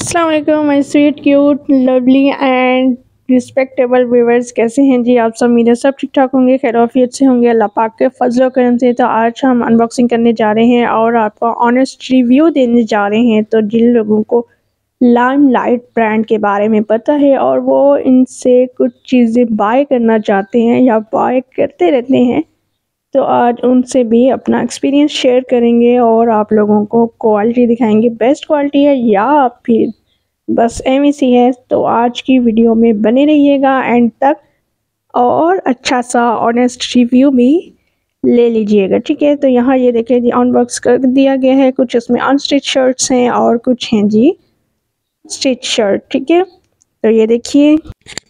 अस्सलाम वालेकुम my sweet cute lovely and respectable viewers, कैसे हैं जी आप सब। मेरे सब ठीक ठाक होंगे, खैरियत से होंगे अल्लाह पाक के फजल और करम से। तो आज हम अनबॉक्सिंग करने जा रहे हैं और आपको ऑनेस्ट रिव्यू देने जा रहे हैं। तो जिन लोगों को लाइमलाइट ब्रांड के बारे में पता है और वो इनसे कुछ चीज़ें बाय करना चाहते हैं या बाय करते रहते हैं, तो आज उनसे भी अपना एक्सपीरियंस शेयर करेंगे और आप लोगों को क्वालिटी दिखाएंगे, बेस्ट क्वालिटी है या फिर बस एमएसी है। तो आज की वीडियो में बने रहिएगा एंड तक और अच्छा सा ऑनेस्ट रिव्यू भी ले लीजिएगा, ठीक है। तो यहाँ ये देखिए जी, अनबॉक्स कर दिया गया है। कुछ इसमें अनस्टिच शर्ट्स हैं और कुछ हैं जी स्टिच शर्ट, ठीक है। तो ये देखिए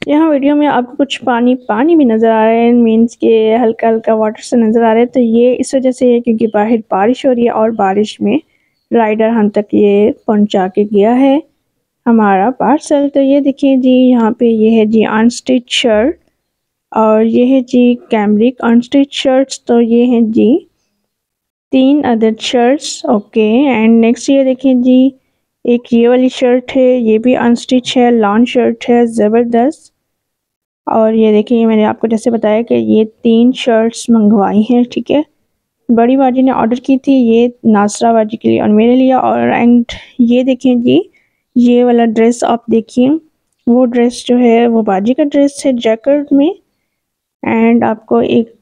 यहाँ वीडियो में आपको कुछ पानी पानी भी नज़र आ रहा है, मीन्स के हल्का हल्का वाटर से नज़र आ रहा है। तो ये इस वजह से है क्योंकि बाहर बारिश हो रही है और बारिश में राइडर हम तक ये पहुंचा के गया है हमारा पार्सल। तो ये देखिए जी, यहाँ पे ये है जी अनस्टिच शर्ट और ये है जी कैमरिक अनस्टिच शर्ट्स। तो ये हैं जी 3 other shirts, okay. And next ये देखिए जी, एक ये वाली शर्ट है, ये भी अनस्टिच है, लॉन शर्ट है ज़बरदस्त। और ये देखिए मैंने आपको जैसे बताया कि ये 3 शर्ट्स मंगवाई हैं, ठीक है। बड़ी बाजी ने ऑर्डर की थी ये नासरा बाजी के लिए और मेरे लिए। और एंड ये देखें जी, ये वाला ड्रेस आप देखिए, वो ड्रेस जो है वो बाजी का ड्रेस है जैकेट में। एंड आपको एक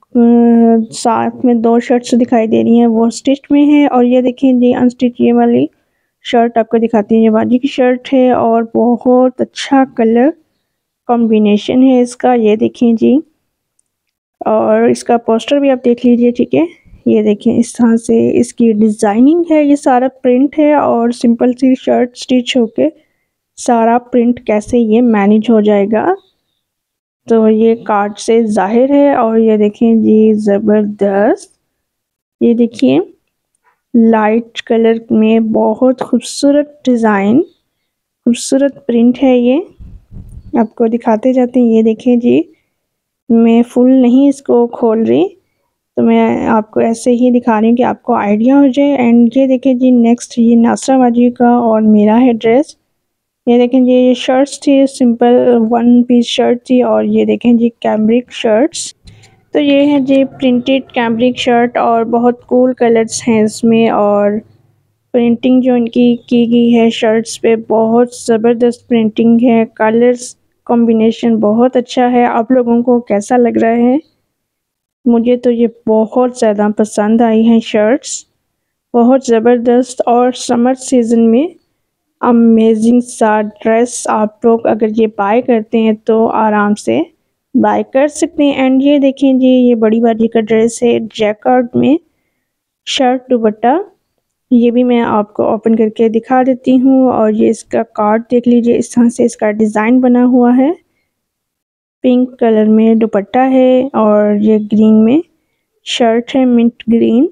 साथ में 2 शर्ट्स दिखाई दे रही हैं, वो स्टिच में है। और ये देखें जी अनस्टिच ये वाली शर्ट आपको दिखाती है, ये बाजी की शर्ट है और बहुत अच्छा कलर कॉम्बिनेशन है इसका, ये देखें जी। और इसका पोस्टर भी आप देख लीजिए, ठीक है। ये देखें इस तरह से इसकी डिज़ाइनिंग है, ये सारा प्रिंट है और सिंपल सी शर्ट स्टिच होके सारा प्रिंट कैसे ये मैनेज हो जाएगा, तो ये कार्ड से जाहिर है। और ये देखें जी ज़बरदस्त, ये देखिए लाइट कलर में बहुत खूबसूरत डिज़ाइन, खूबसूरत प्रिंट है। ये आपको दिखाते जाते हैं। ये देखें जी, मैं फुल नहीं इसको खोल रही, तो मैं आपको ऐसे ही दिखा रही हूँ कि आपको आइडिया हो जाए। एंड ये देखें जी नेक्स्ट, ये नासरा बाजी का और मेरा है ड्रेस। ये देखें जी, ये शर्ट्स थी, सिंपल 1 पीस शर्ट थी। और ये देखें जी कैमरिक शर्ट्स, तो ये है जी प्रिंटेड कैमरिक शर्ट और बहुत कूल कलर्स हैं इसमें। और प्रिंटिंग जो इनकी की गई है शर्ट्स पे बहुत ज़बरदस्त प्रिंटिंग है, कलर्स कॉम्बिनेशन बहुत अच्छा है। आप लोगों को कैसा लग रहा है? मुझे तो ये बहुत ज़्यादा पसंद आई हैं शर्ट्स, बहुत ज़बरदस्त। और समर सीज़न में अमेजिंग सा ड्रेस आप लोग अगर ये बाय करते हैं तो आराम से बाय कर सकते हैं। एंड ये देखें जी, ये बड़ी बाजी का ड्रेस है जैकेट में शर्ट दुपट्टा, ये भी मैं आपको ओपन करके दिखा देती हूँ। और ये इसका कार्ड देख लीजिए, इस तरह से इसका डिज़ाइन बना हुआ है, पिंक कलर में दुपट्टा है और ये ग्रीन में शर्ट है, मिंट ग्रीन।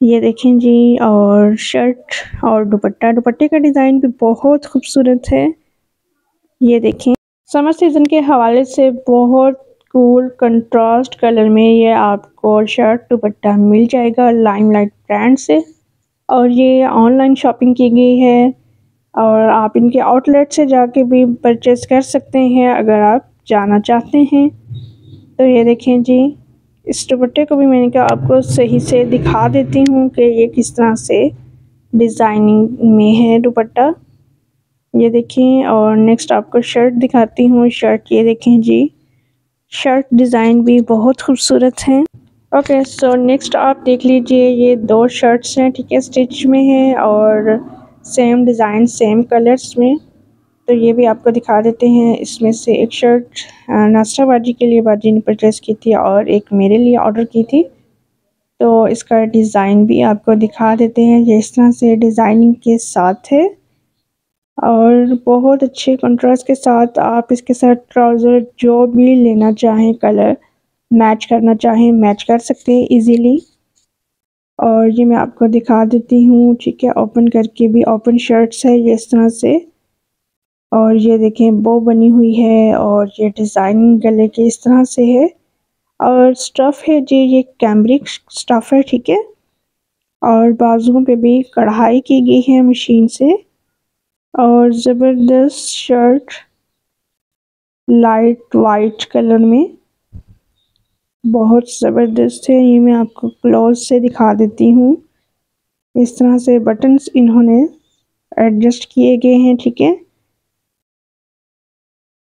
ये देखें जी, और शर्ट और दुपट्टा, दुपट्टे का डिज़ाइन भी बहुत खूबसूरत है। ये देखें समर सीज़न के हवाले से बहुत कूल कंट्रास्ट कलर में ये आपको शर्ट दुपट्टा मिल जाएगा लाइमलाइट ब्रांड से। और ये ऑनलाइन शॉपिंग की गई है और आप इनके आउटलेट से जाके भी परचेज़ कर सकते हैं अगर आप जाना चाहते हैं। तो ये देखें जी, इस दुपट्टे को भी मैंने कहा आपको सही से दिखा देती हूँ कि ये किस तरह से डिज़ाइनिंग में है दुपट्टा, ये देखें। और नेक्स्ट आपको शर्ट दिखाती हूँ। शर्ट ये देखें जी, शर्ट डिज़ाइन भी बहुत खूबसूरत है। ओके, सो नेक्स्ट आप देख लीजिए, ये 2 शर्ट्स हैं, ठीक है, स्टिच में है और सेम डिज़ाइन सेम कलर्स में। तो ये भी आपको दिखा देते हैं। इसमें से एक शर्ट नाश्ता बाजी के लिए बाजी ने परचेज़ की थी और एक मेरे लिए ऑर्डर की थी। तो इसका डिज़ाइन भी आपको दिखा देते हैं, ये इस तरह से डिज़ाइनिंग के साथ है और बहुत अच्छे कंट्रास्ट के साथ आप इसके साथ ट्राउज़र जो भी लेना चाहें, कलर मैच करना चाहें मैच कर सकते हैं इजीली। और ये मैं आपको दिखा देती हूँ, ठीक है, ओपन करके भी। ओपन शर्ट्स है ये इस तरह से, और ये देखें बो बनी हुई है और ये डिज़ाइनिंग गले के इस तरह से है। और स्टफ़ है जी, ये कैमरिक स्टफ़ है, ठीक है। और बाजुओं पे भी कढ़ाई की गई है मशीन से और ज़बरदस्त शर्ट लाइट वाइट कलर में, बहुत ज़बरदस्त है। ये मैं आपको क्लोज से दिखा देती हूँ। इस तरह से बटन्स इन्होंने एडजस्ट किए गए हैं, ठीक है।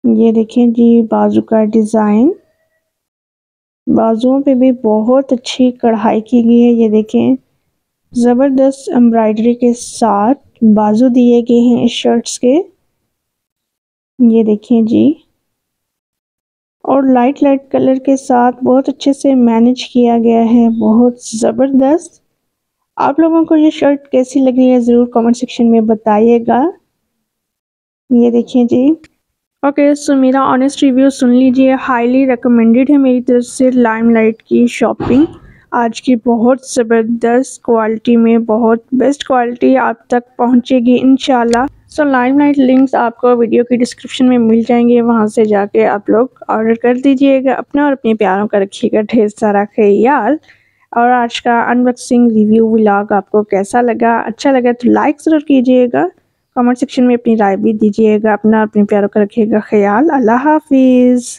ये देखें जी बाजू का डिज़ाइन, बाजुओं पे भी बहुत अच्छी कढ़ाई की गई है। ये देखें ज़बरदस्त एम्ब्रॉयडरी के साथ बाजू दिए गए हैं इस शर्ट्स के। ये देखें जी, और लाइट लाइट कलर के साथ बहुत अच्छे से मैनेज किया गया है, बहुत ज़बरदस्त। आप लोगों को ये शर्ट कैसी लगी है ज़रूर कमेंट सेक्शन में बताइएगा। ये देखिए जी, ओके सो मेरा ऑनेस्ट रिव्यू सुन लीजिए। हाईली रिकमेंडेड है मेरी तरफ से लाइमलाइट की शॉपिंग। आज की बहुत ज़बरदस्त क्वालिटी में, बहुत बेस्ट क्वालिटी आप तक पहुंचेगी इंशाल्लाह। सो लाइमलाइट लिंक्स आपको वीडियो की डिस्क्रिप्शन में मिल जाएंगे, वहां से जाके आप लोग ऑर्डर कर दीजिएगा। अपना और अपने प्यारों का रखिएगा ढेर सारा ख्याल। और आज का अनबॉक्सिंग रिव्यू व्लॉग आपको कैसा लगा? अच्छा लगा तो लाइक ज़रूर कीजिएगा, कमेंट सेक्शन में अपनी राय भी दीजिएगा। अपना अपने प्यारों का रखिएगा ख्याल। अल्लाह हाफिज़।